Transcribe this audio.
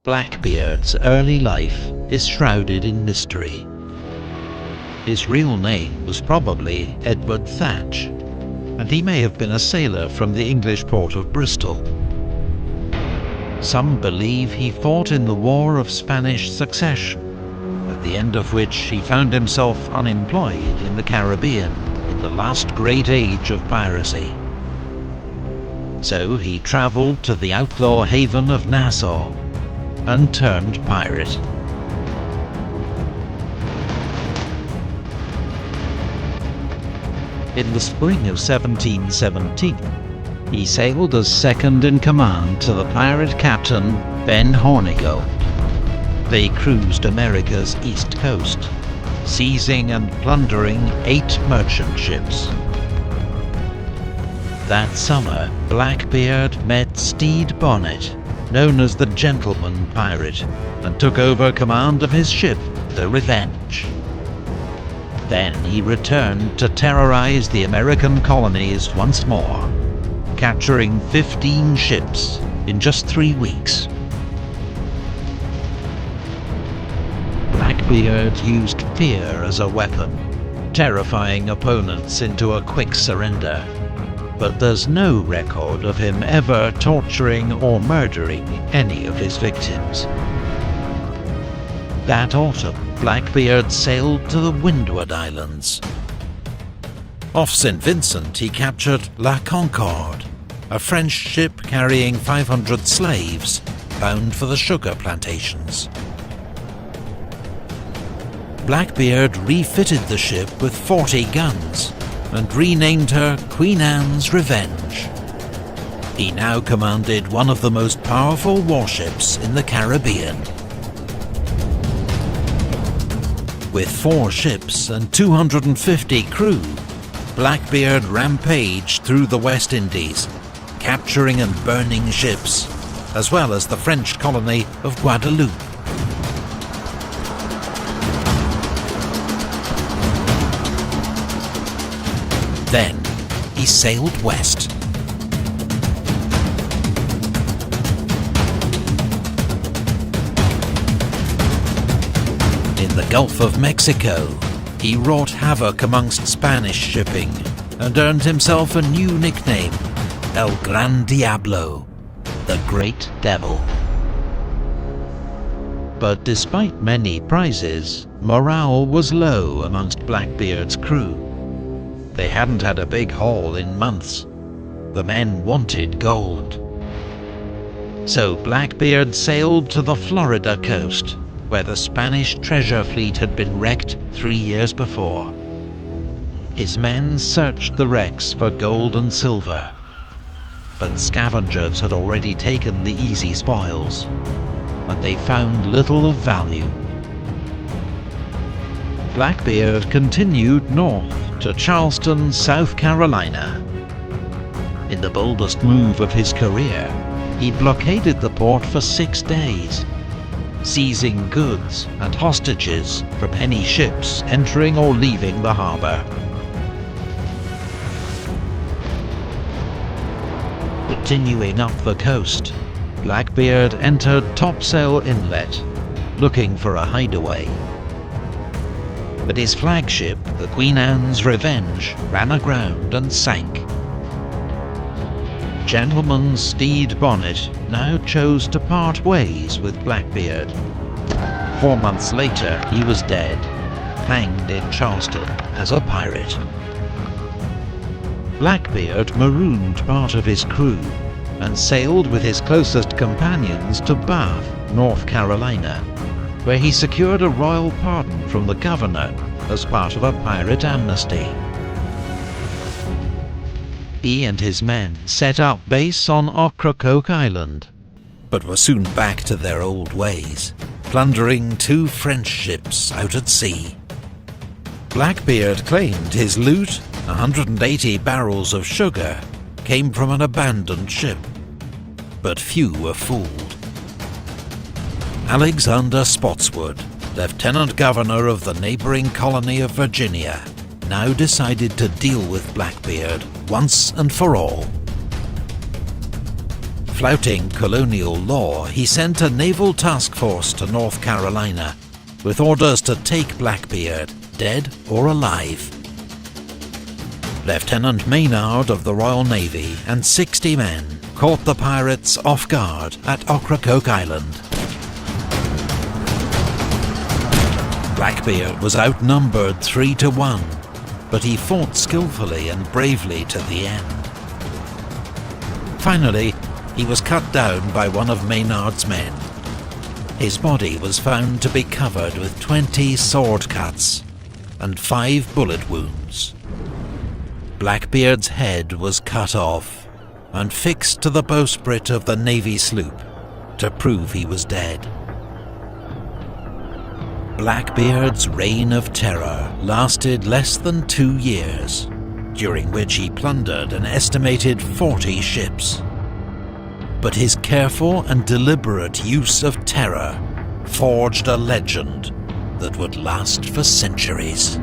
Blackbeard's early life is shrouded in mystery. His real name was probably Edward Thatch, and he may have been a sailor from the English port of Bristol. Some believe he fought in the War of Spanish Succession, at the end of which he found himself unemployed in the Caribbean in the last great age of piracy. So he travelled to the outlaw haven of Nassau and turned pirate. In the spring of 1717, he sailed as second in command to the pirate captain Ben Hornigold. They cruised America's east coast, seizing and plundering 8 merchant ships. That summer, Blackbeard met Stede Bonnet, known as the Gentleman Pirate, and took over command of his ship, the Revenge. Then he returned to terrorize the American colonies once more, capturing 15 ships in just 3 weeks. Blackbeard used fear as a weapon, terrifying opponents into a quick surrender. But there's no record of him ever torturing or murdering any of his victims. That autumn, Blackbeard sailed to the Windward Islands. Off St. Vincent, he captured La Concorde, a French ship carrying 500 slaves bound for the sugar plantations. Blackbeard refitted the ship with 40 guns and renamed her Queen Anne's Revenge. He now commanded one of the most powerful warships in the Caribbean. With 4 ships and 250 crew, Blackbeard rampaged through the West Indies, capturing and burning ships, as well as the French colony of Guadeloupe. Then, he sailed west. In the Gulf of Mexico, he wrought havoc amongst Spanish shipping and earned himself a new nickname, El Gran Diablo, the Great Devil. But despite many prizes, morale was low amongst Blackbeard's crew. They hadn't had a big haul in months. The men wanted gold. So Blackbeard sailed to the Florida coast, where the Spanish treasure fleet had been wrecked 3 years before. His men searched the wrecks for gold and silver, but scavengers had already taken the easy spoils, and they found little of value. Blackbeard continued north to Charleston, South Carolina. In the boldest move of his career, he blockaded the port for 6 days, seizing goods and hostages from any ships entering or leaving the harbour. Continuing up the coast, Blackbeard entered Topsail Inlet, looking for a hideaway. But his flagship, the Queen Anne's Revenge, ran aground and sank. Gentleman Stede Bonnet now chose to part ways with Blackbeard. 4 months later, he was dead, hanged in Charleston as a pirate. Blackbeard marooned part of his crew and sailed with his closest companions to Bath, North Carolina, where he secured a royal pardon from the governor as part of a pirate amnesty. He and his men set up base on Ocracoke Island, but were soon back to their old ways, plundering 2 French ships out at sea. Blackbeard claimed his loot, 180 barrels of sugar, came from an abandoned ship, but few were fooled. Alexander Spotswood, Lieutenant Governor of the neighbouring colony of Virginia, now decided to deal with Blackbeard once and for all. Flouting colonial law, he sent a naval task force to North Carolina with orders to take Blackbeard, dead or alive. Lieutenant Maynard of the Royal Navy and 60 men caught the pirates off guard at Ocracoke Island. Blackbeard was outnumbered 3 to 1, but he fought skillfully and bravely to the end. Finally, he was cut down by one of Maynard's men. His body was found to be covered with 20 sword cuts and 5 bullet wounds. Blackbeard's head was cut off and fixed to the bowsprit of the Navy sloop to prove he was dead. Blackbeard's reign of terror lasted less than 2 years, during which he plundered an estimated 40 ships. But his careful and deliberate use of terror forged a legend that would last for centuries.